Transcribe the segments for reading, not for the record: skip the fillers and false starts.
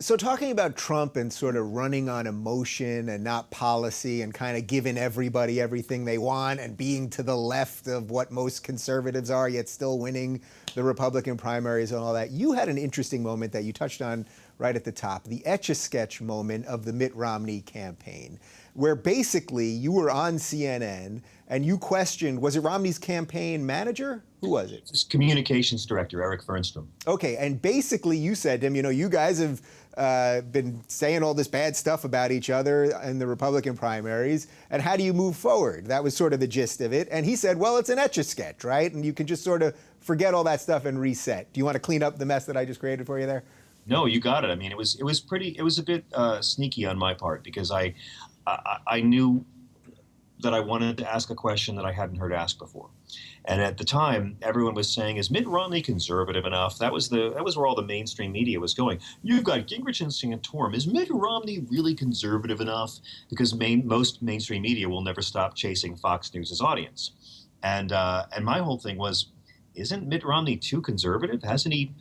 So talking about Trump and sort of running on emotion and not policy and kind of giving everybody everything they want and being to the left of what most conservatives are, yet still winning the Republican primaries and all that, you had an interesting moment that you touched on right at the top, the etch-a-sketch moment of the Mitt Romney campaign, where basically you were on CNN and you questioned, was it Romney's campaign manager? Who was it? His communications director, Eric Fernstrom. Okay, and basically you said to him, you know, you guys have been saying all this bad stuff about each other in the Republican primaries, and how do you move forward? That was sort of the gist of it. And he said, well, it's an etch-a-sketch, right? And you can just sort of forget all that stuff and reset. Do you want to clean up the mess that I just created for you there? No, you got it. I mean, it was a bit sneaky on my part, because I knew that I wanted to ask a question that I hadn't heard asked before. And at the time, everyone was saying, is Mitt Romney conservative enough? That was where all the mainstream media was going. You've got Gingrich and Santorum. Is Mitt Romney really conservative enough? Because most mainstream media will never stop chasing Fox News' audience. And my whole thing was, isn't Mitt Romney too conservative? Hasn't he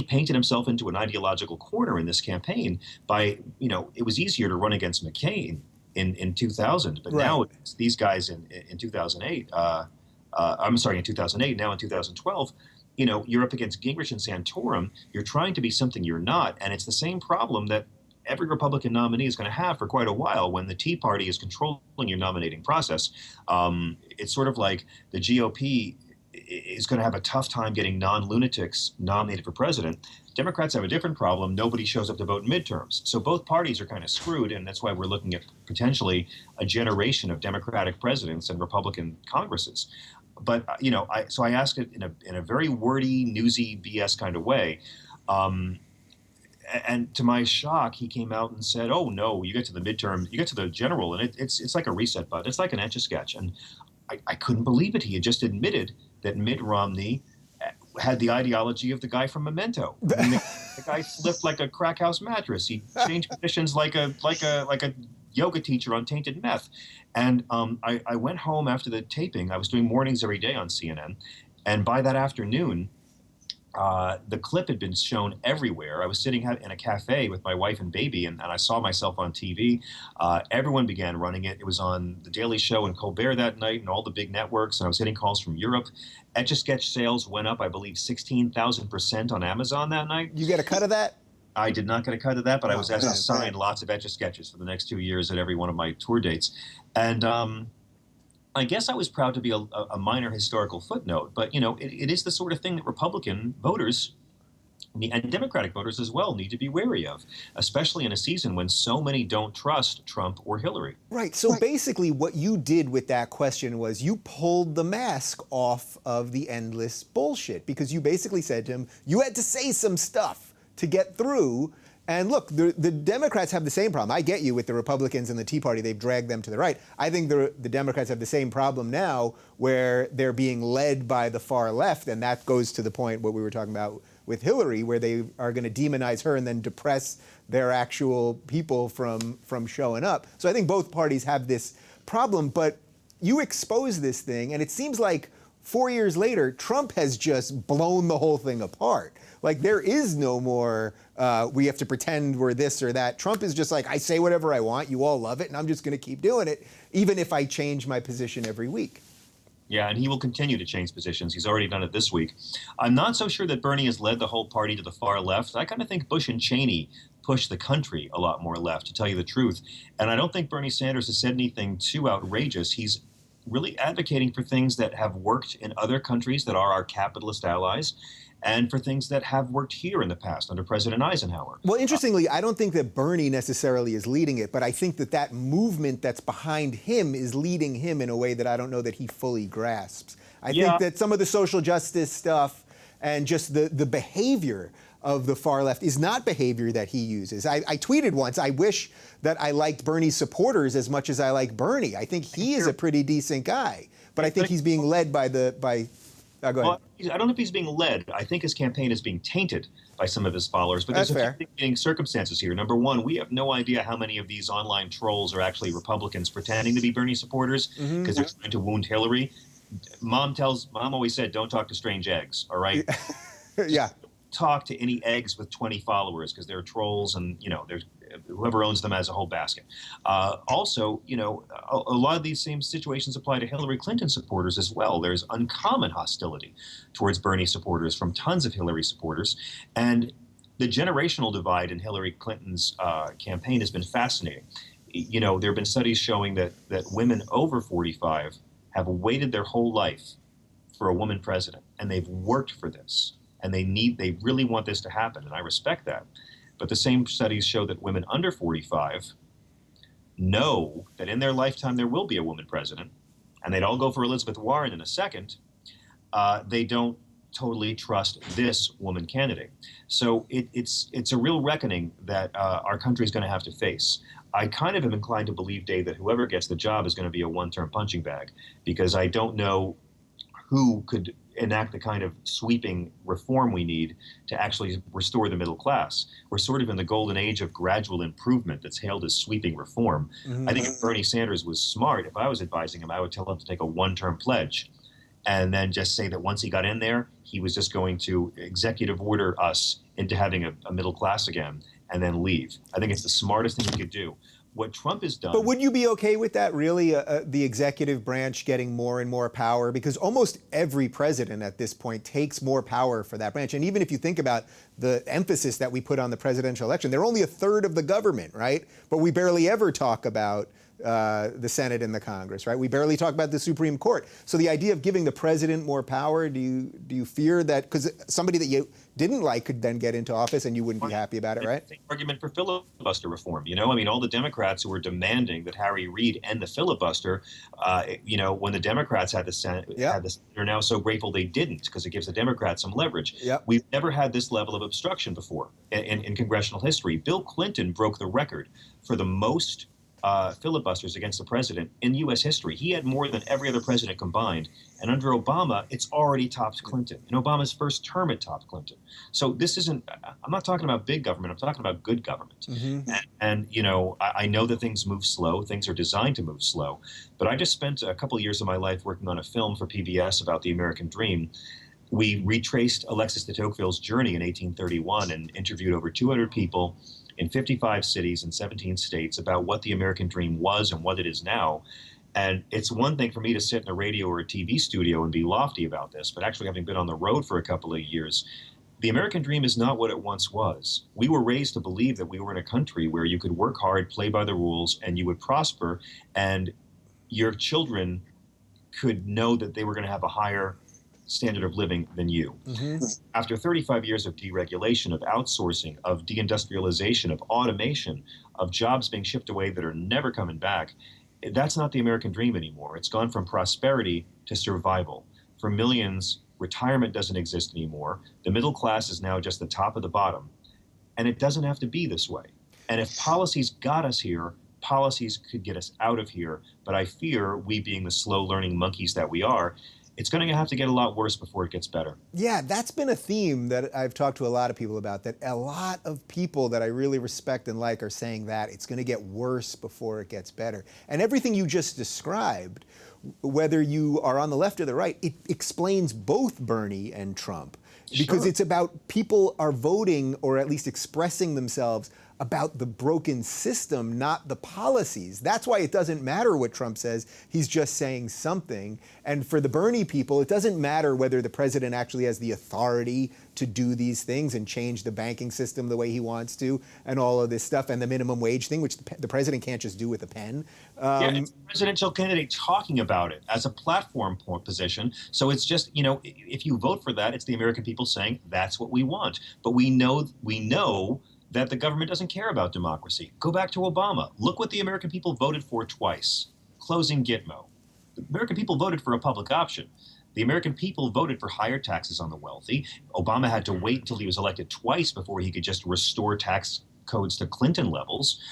painted himself into an ideological corner in this campaign by, you know, it was easier to run against McCain in 2000, but right. Now it's these guys in 2008, in 2008, now in 2012, you know, you're up against Gingrich and Santorum, you're trying to be something you're not, and it's the same problem that every Republican nominee is going to have for quite a while when the Tea Party is controlling your nominating process. It's sort of like the GOP is going to have a tough time getting non-lunatics nominated for president. Democrats have a different problem. Nobody shows up to vote in midterms. So both parties are kind of screwed, and that's why we're looking at potentially a generation of Democratic presidents and Republican Congresses. But, you know, so I asked it in a very wordy, newsy, BS kind of way. And to my shock, he came out and said, oh, no, you get to the midterm, you get to the general, and it's like a reset button. It's like an etch-a-sketch. And I couldn't believe it. He had just admitted that Mitt Romney had the ideology of the guy from Memento. I mean, the guy flipped like a crack house mattress. He changed positions like a yoga teacher on tainted meth. And I went home after the taping. I was doing mornings every day on CNN. And by that afternoon, the clip had been shown everywhere. I was sitting in a cafe with my wife and baby, and I saw myself on TV. Everyone began running it. It was on The Daily Show and Colbert that night and all the big networks, and I was getting calls from Europe. Etch-a-Sketch sales went up, I believe, 16,000% on Amazon that night. You get a cut of that? I did not get a cut of that, but I was asked to sign lots of Etch-a-Sketches for the next 2 years at every one of my tour dates. And I guess I was proud to be a minor historical footnote, but, you know, it is the sort of thing that Republican voters and Democratic voters as well need to be wary of, especially in a season when so many don't trust Trump or Hillary. Right. So basically what you did with that question was you pulled the mask off of the endless bullshit, because you basically said to him, you had to say some stuff to get through. And look, the Democrats have the same problem. I get you with the Republicans and the Tea Party. They've dragged them to the right. I think the Democrats have the same problem now, where they're being led by the far left. And that goes to the point what we were talking about with Hillary, where they are going to demonize her and then depress their actual people from showing up. So I think both parties have this problem. But you expose this thing, and it seems like 4 years later, Trump has just blown the whole thing apart. Like, there is no more, we have to pretend we're this or that. Trump is just like, I say whatever I want, you all love it, and I'm just going to keep doing it, even if I change my position every week. Yeah, and he will continue to change positions. He's already done it this week. I'm not so sure that Bernie has led the whole party to the far left. I kind of think Bush and Cheney pushed the country a lot more left, to tell you the truth. And I don't think Bernie Sanders has said anything too outrageous. He's really advocating for things that have worked in other countries that are our capitalist allies, and for things that have worked here in the past under President Eisenhower. Well, interestingly, I don't think that Bernie necessarily is leading it, but I think that that movement that's behind him is leading him in a way that I don't know that he fully grasps. I think that some of the social justice stuff and just the behavior of the far left is not behavior that he uses. I tweeted once, I wish that I liked Bernie's supporters as much as I like Bernie. I think he is a pretty decent guy, but I think he's being led by go ahead. Well, I don't know if he's being led. I think his campaign is being tainted by some of his followers. But there's a few circumstances here. Number one, we have no idea how many of these online trolls are actually Republicans pretending to be Bernie supporters because they're trying to wound Hillary. Mom always said, don't talk to strange eggs, all right? Yeah. talk to any eggs with 20 followers because they're trolls, and there's whoever owns them has a whole basket. Also, a lot of these same situations apply to Hillary Clinton supporters as well. There's uncommon hostility towards Bernie supporters from tons of Hillary supporters, and the generational divide in Hillary Clinton's campaign has been fascinating. There have been studies showing that women over 45 have waited their whole life for a woman president, and they've worked for this, and they really want this to happen, and I respect that. But the same studies show that women under 45 know that in their lifetime there will be a woman president, and they'd all go for Elizabeth Warren in a second. They don't totally trust this woman candidate. So it's a real reckoning that our country is going to have to face. I kind of am inclined to believe, Dave, that whoever gets the job is going to be a one-term punching bag, because I don't know who could enact the kind of sweeping reform we need to actually restore the middle class. We're sort of in the golden age of gradual improvement that's hailed as sweeping reform. I think if Bernie Sanders was smart, if I was advising him, I would tell him to take a one-term pledge and then just say that once he got in there, he was just going to executive order us into having a middle class again and then leave. I think it's the smartest thing he could do. What Trump has done... But would you be okay with that, really, the executive branch getting more and more power? Because almost every president at this point takes more power for that branch. And even if you think about the emphasis that we put on the presidential election, they're only a third of the government, right? But we barely ever talk about the Senate and the Congress, right? We barely talk about the Supreme Court. So the idea of giving the president more power, do you fear that, because somebody that you didn't like could then get into office and you wouldn't be happy about it, right? It's the argument for filibuster reform. All the Democrats who were demanding that Harry Reid end the filibuster, when the Democrats had the Senate, they're now so grateful they didn't, because it gives the Democrats some leverage. Yep. We've never had this level of obstruction before in congressional history. Bill Clinton broke the record for the most filibusters against the president in U.S. history. He had more than every other president combined. And under Obama, it's already topped Clinton. In Obama's first term, it topped Clinton. So this isn't, I'm not talking about big government, I'm talking about good government. And I know that things move slow, things are designed to move slow, but I just spent a couple years of my life working on a film for PBS about the American dream. We retraced Alexis de Tocqueville's journey in 1831 and interviewed over 200 people in 55 cities and 17 states about what the American dream was and what it is now. And it's one thing for me to sit in a radio or a TV studio and be lofty about this, but actually having been on the road for a couple of years, the American dream is not what it once was. We were raised to believe that we were in a country where you could work hard, play by the rules, and you would prosper, and your children could know that they were going to have a higher standard of living than you. After 35 years of deregulation, of outsourcing, of deindustrialization, of automation, of jobs being shipped away that are never coming back, that's not the American dream anymore. It's gone from prosperity to survival. For millions, retirement doesn't exist anymore. The middle class is now just the top of the bottom. And it doesn't have to be this way. And if policies got us here, policies could get us out of here. But I fear, we being the slow learning monkeys that we are, it's going to have to get a lot worse before it gets better. Yeah, that's been a theme that I've talked to a lot of people about, that a lot of people that I really respect and like are saying that it's going to get worse before it gets better. And everything you just described, whether you are on the left or the right, it explains both Bernie and Trump. Because it's about people are voting, or at least expressing themselves about the broken system, not the policies. That's why it doesn't matter what Trump says. He's just saying something. And for the Bernie people, it doesn't matter whether the president actually has the authority to do these things and change the banking system the way he wants to, and all of this stuff, and the minimum wage thing, which the president can't just do with a pen. It's a presidential candidate talking about it as a platform position. So it's just, if you vote for that, it's the American people saying that's what we want. But we know that the government doesn't care about democracy. Go back to Obama. Look what the American people voted for twice. Closing Gitmo. The American people voted for a public option. The American people voted for higher taxes on the wealthy. Obama had to wait until he was elected twice before he could just restore tax codes to Clinton levels.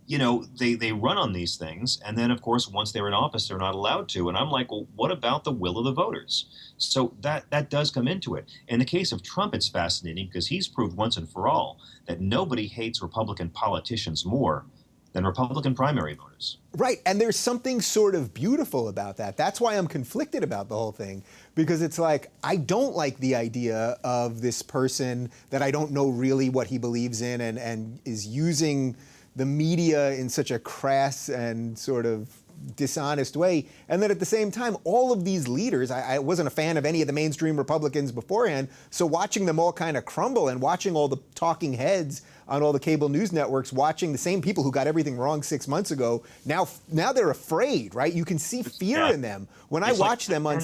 They run on these things, and then, of course, once they're in office, they're not allowed to. And I'm like, well, what about the will of the voters? So that does come into it. In the case of Trump, it's fascinating because he's proved once and for all that nobody hates Republican politicians more than Republican primary voters. Right, and there's something sort of beautiful about that. That's why I'm conflicted about the whole thing, because it's like, I don't like the idea of this person that I don't know really what he believes in and is using the media in such a crass and sort of dishonest way. And then at the same time, all of these leaders, I wasn't a fan of any of the mainstream Republicans beforehand, so watching them all kind of crumble and watching all the talking heads on all the cable news networks, watching the same people who got everything wrong 6 months ago, now they're afraid, right? You can see fear in them. When I watch them on,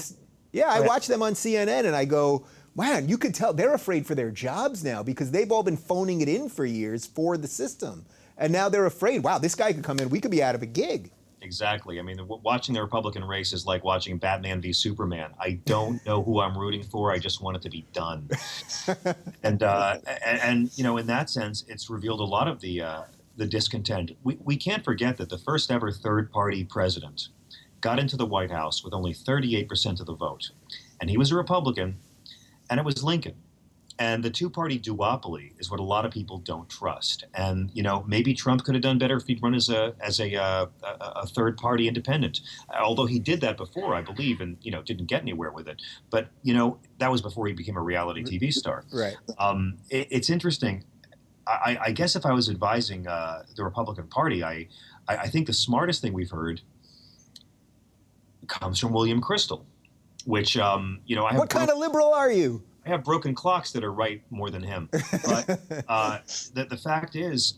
I watch them on CNN and I go, man, you could tell they're afraid for their jobs now because they've all been phoning it in for years for the system. And now they're afraid, wow, this guy could come in, we could be out of a gig. Exactly. I mean, watching the Republican race is like watching Batman v Superman. I don't know who I'm rooting for. I just want it to be done. and you know, in that sense, it's revealed a lot of the discontent. We can't forget that the first ever third-party president got into the White House with only 38% of the vote, and he was a Republican, and it was Lincoln. And the two-party duopoly is what a lot of people don't trust. And you know, maybe Trump could have done better if he'd run as a third-party independent. Although he did that before, I believe, and you know, didn't get anywhere with it. But you know, that was before he became a reality TV star. Right. It's interesting. I guess if I was advising the Republican Party, I think the smartest thing we've heard comes from William Kristol, which you know, what kind of liberal are you? I have broken clocks that are right more than him. But the fact is,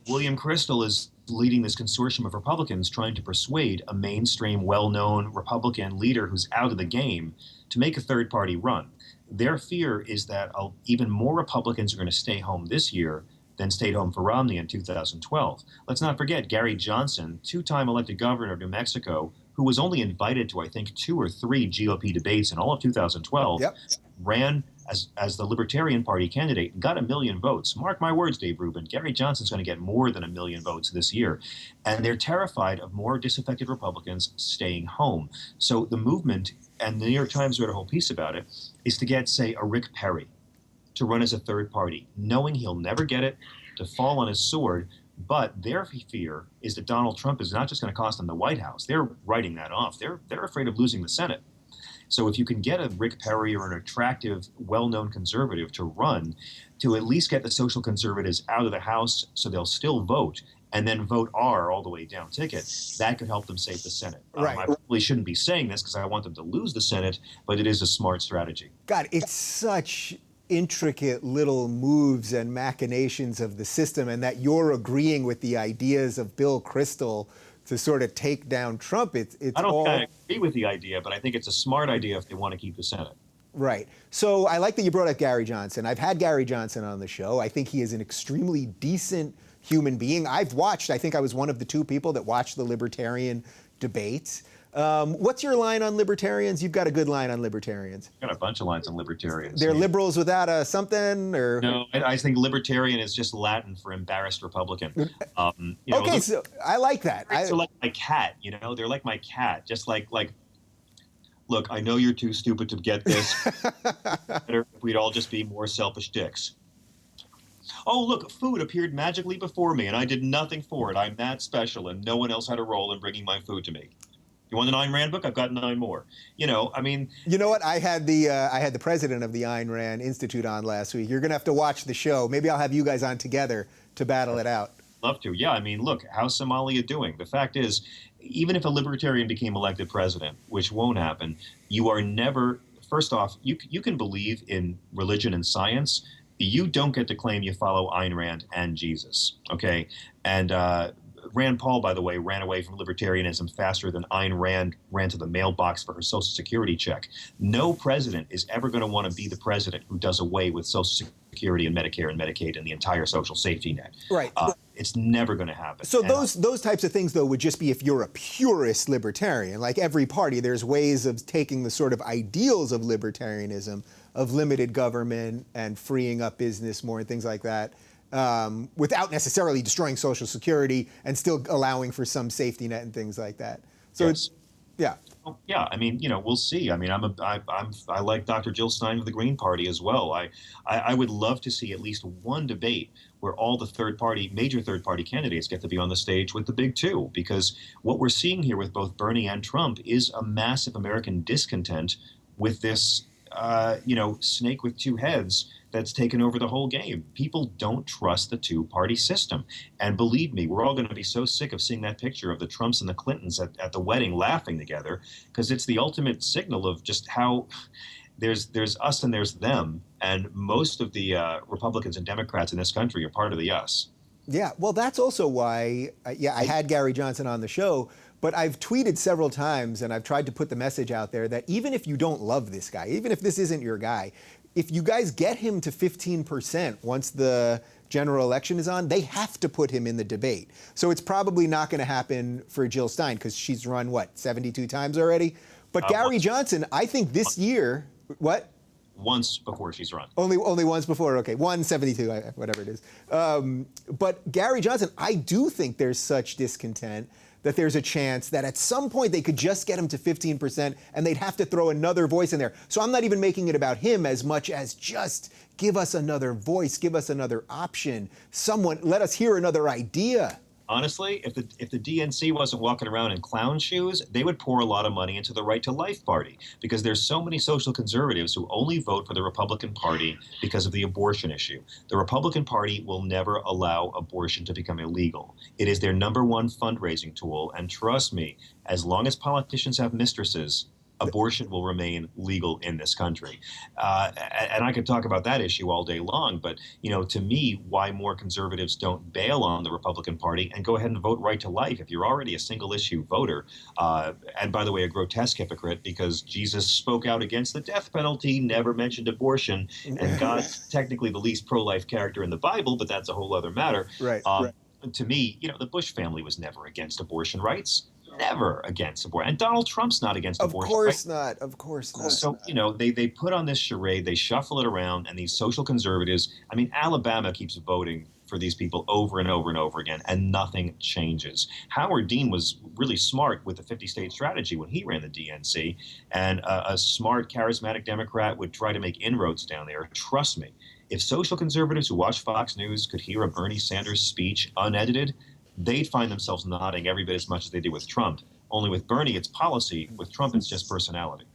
William Kristol is leading this consortium of Republicans trying to persuade a mainstream, well-known Republican leader who's out of the game to make a third-party run. Their fear is that even more Republicans are going to stay home this year than stayed home for Romney in 2012. Let's not forget Gary Johnson, two-time elected governor of New Mexico, who was only invited to, I think, 2 or 3 GOP debates in all of 2012, ran as the Libertarian Party candidate and got 1 million votes. Mark my words, Dave Rubin, Gary Johnson's going to get more than 1 million votes this year. And they're terrified of more disaffected Republicans staying home. So the movement, and the New York Times wrote a whole piece about it, is to get, say, a Rick Perry to run as a third party, knowing he'll never get it, to fall on his sword. But their fear is that Donald Trump is not just going to cost them the White House. They're writing that off. They're afraid of losing the Senate. So if you can get a Rick Perry or an attractive, well-known conservative to run, to at least get the social conservatives out of the House so they'll still vote, and then vote R all the way down ticket, that could help them save the Senate. Right. I probably shouldn't be saying this because I want them to lose the Senate, but it is a smart strategy. God, it's such intricate little moves and machinations of the system, and that you're agreeing with the ideas of Bill Kristol to sort of take down Trump. It's I don't all... kind of agree with the idea, but I think it's a smart idea if they want to keep the Senate. Right. So I like that you brought up Gary Johnson. I've had Gary Johnson on the show. I think he is an extremely decent human being. I think I was one of the 2 people that watched the Libertarian debates. What's your line on libertarians? You've got a good line on libertarians. I've got a bunch of lines on libertarians. They're liberals without a something, or no? I think libertarian is just Latin for embarrassed Republican. Okay, so I like that. They're like my cat. You know, they're like my cat. Just like. Look, I know you're too stupid to get this. Better if we'd all just be more selfish dicks. Oh, look, food appeared magically before me, and I did nothing for it. I'm that special, and no one else had a role in bringing my food to me. You want the Ayn Rand book? I've got 9 more. You know, I mean... You know what? I had the president of the Ayn Rand Institute on last week. You're going to have to watch the show. Maybe I'll have you guys on together to battle it out. Love to. Yeah, I mean, look, how's Somalia doing? The fact is, even if a libertarian became elected president, which won't happen, you are never... First off, you can believe in religion and science. You don't get to claim you follow Ayn Rand and Jesus, okay? And Rand Paul, by the way, ran away from libertarianism faster than Ayn Rand ran to the mailbox for her Social Security check. No president is ever going to want to be the president who does away with Social Security and Medicare and Medicaid and the entire social safety net. Right. It's never going to happen. So those types of things, though, would just be if you're a purist libertarian. Like every party, there's ways of taking the sort of ideals of libertarianism, of limited government and freeing up business more and things like that, without necessarily destroying Social Security and still allowing for some safety net and things like that. So yes. it's, yeah. Yeah, I mean, we'll see. I mean, I like Dr. Jill Stein of the Green Party as well. I would love to see at least one debate where all the major third party candidates get to be on the stage with the big two, because what we're seeing here with both Bernie and Trump is a massive American discontent with this, snake with two heads that's taken over the whole game. People don't trust the two-party system. And believe me, we're all going to be so sick of seeing that picture of the Trumps and the Clintons at the wedding laughing together, because it's the ultimate signal of just how there's us and there's them. And most of the Republicans and Democrats in this country are part of the us. Yeah, well, that's also why, I had Gary Johnson on the show, but I've tweeted several times and I've tried to put the message out there that even if you don't love this guy, even if this isn't your guy, if you guys get him to 15% once the general election is on, they have to put him in the debate. So it's probably not going to happen for Jill Stein because she's run, 72 times already? But Gary Johnson, I think this year, what? Once before she's run. Only once before, okay, 172, whatever it is. But Gary Johnson, I do think there's such discontent that there's a chance that at some point they could just get him to 15% and they'd have to throw another voice in there. So I'm not even making it about him as much as just give us another voice, give us another option. Someone, let us hear another idea. Honestly, if the DNC wasn't walking around in clown shoes, they would pour a lot of money into the Right to Life Party, because there's so many social conservatives who only vote for the Republican Party because of the abortion issue. The Republican Party will never allow abortion to become illegal. It is their #1 fundraising tool, and trust me, as long as politicians have mistresses, abortion will remain legal in this country. And I could talk about that issue all day long, but, to me, why more conservatives don't bail on the Republican Party and go ahead and vote right to life if you're already a single issue voter. And by the way, a grotesque hypocrite, because Jesus spoke out against the death penalty, never mentioned abortion, and God's technically the least pro-life character in the Bible, but that's a whole other matter. Right. To me, the Bush family was never against abortion rights. Never against abortion. And Donald Trump's not against abortion. Of course not. So, they put on this charade, they shuffle it around, and these social conservatives, Alabama keeps voting for these people over and over and over again, and nothing changes. Howard Dean was really smart with the 50-state strategy when he ran the DNC, and a smart, charismatic Democrat would try to make inroads down there. Trust me, if social conservatives who watch Fox News could hear a Bernie Sanders speech unedited, they'd find themselves nodding every bit as much as they did with Trump. Only with Bernie, it's policy. With Trump, it's just personality.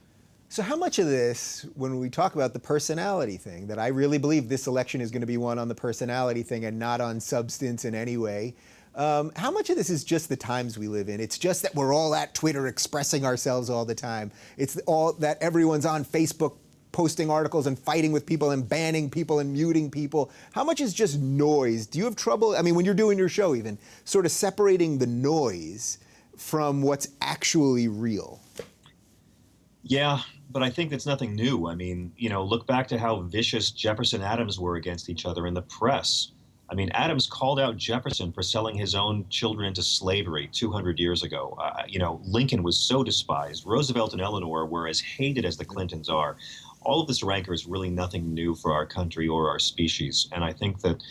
So how much of this, when we talk about the personality thing, that I really believe this election is going to be won on the personality thing and not on substance in any way, how much of this is just the times we live in? It's just that we're all at Twitter expressing ourselves all the time. It's all that everyone's on Facebook posting articles and fighting with people and banning people and muting people. How much is just noise? Do you have trouble, when you're doing your show even, sort of separating the noise from what's actually real? Yeah, but I think that's nothing new. Look back to how vicious Jefferson and Adams were against each other in the press. Adams called out Jefferson for selling his own children into slavery 200 years ago. Lincoln was so despised. Roosevelt and Eleanor were as hated as the Clintons are. All of this rancor is really nothing new for our country or our species. And I think that,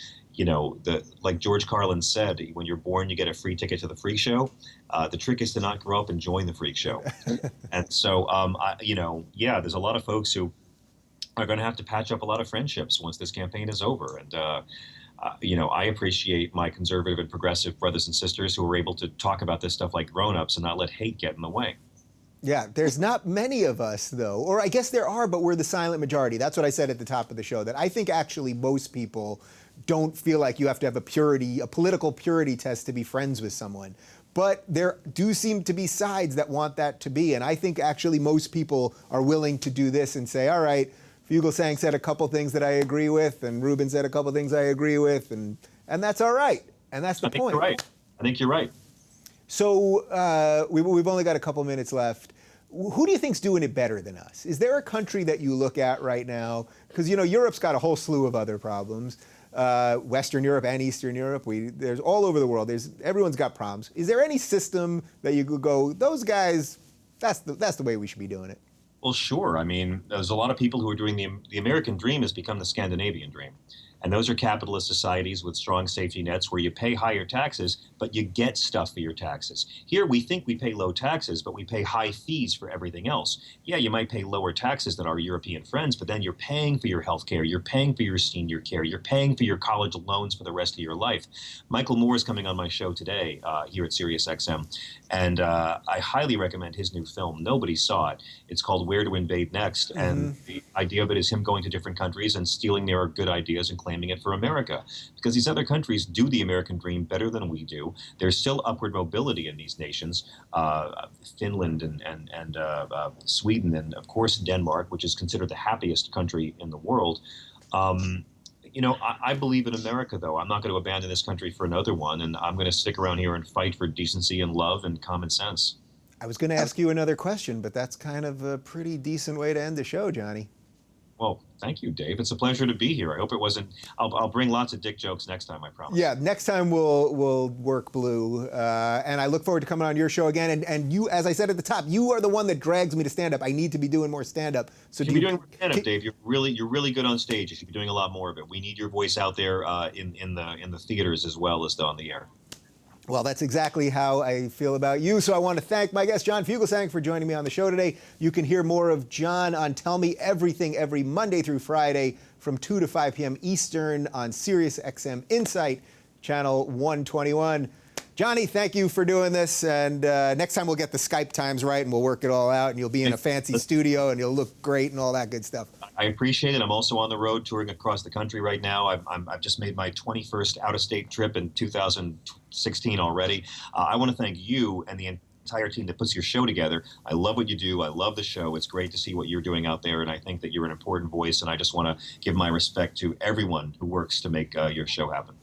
like George Carlin said, when you're born, you get a free ticket to the freak show. The trick is to not grow up and join the freak show. And so, there's a lot of folks who are going to have to patch up a lot of friendships once this campaign is over. And, I appreciate my conservative and progressive brothers and sisters who are able to talk about this stuff like grown-ups and not let hate get in the way. Yeah, there's not many of us, though. Or I guess there are, but we're the silent majority. That's what I said at the top of the show, that I think actually most people don't feel like you have to have a political purity test to be friends with someone. But there do seem to be sides that want that to be. And I think actually most people are willing to do this and say, all right, Fugelsang said a couple things that I agree with, and Rubin said a couple things I agree with, and that's all right. And that's the point. I think you're right. So we've only got a couple minutes left. Who do you think's doing it better than us? Is there a country that you look at right now? Because, Europe's got a whole slew of other problems. Western Europe and Eastern Europe, there's all over the world. Everyone's got problems. Is there any system that you could go, those guys, that's the way we should be doing it? Well, sure. There's a lot of people who are doing the American dream has become the Scandinavian dream. And those are capitalist societies with strong safety nets where you pay higher taxes, but you get stuff for your taxes. Here, we think we pay low taxes, but we pay high fees for everything else. Yeah, you might pay lower taxes than our European friends, but then you're paying for your health care, you're paying for your senior care, you're paying for your college loans for the rest of your life. Michael Moore is coming on my show today here at SiriusXM, and I highly recommend his new film. Nobody saw it. It's called Where to Invade Next, and the idea of it is him going to different countries and stealing their good ideas and claiming it for America. Because these other countries do the American dream better than we do. There's still upward mobility in these nations, Finland and Sweden, and of course Denmark, which is considered the happiest country in the world. You know, I believe in America, though. I'm not going to abandon this country for another one, and I'm going to stick around here and fight for decency and love and common sense. I was going to ask you another question, but that's kind of a pretty decent way to end the show, Johnny. Well, thank you, Dave. It's a pleasure to be here. I hope it wasn't. I'll bring lots of dick jokes next time, I promise. Yeah, next time we'll work blue, and I look forward to coming on your show again. And you, as I said at the top, you are the one that drags me to stand up. I need to be doing more stand up. So you should be doing more stand up, Dave. You're really good on stage. You should be doing a lot more of it. We need your voice out there in the theaters as well as on the air. Well, that's exactly how I feel about you. So I want to thank my guest, John Fugelsang, for joining me on the show today. You can hear more of John on Tell Me Everything every Monday through Friday from 2 to 5 p.m. Eastern on SiriusXM Insight, channel 121. Johnny, thank you for doing this. And next time we'll get the Skype times right and we'll work it all out. And you'll be in a fancy studio and you'll look great and all that good stuff. I appreciate it. I'm also on the road touring across the country right now. I've just made my 21st out-of-state trip in 2016 already. I want to thank you and the entire team that puts your show together. I love what you do. I love the show. It's great to see what you're doing out there, and I think that you're an important voice, and I just want to give my respect to everyone who works to make your show happen.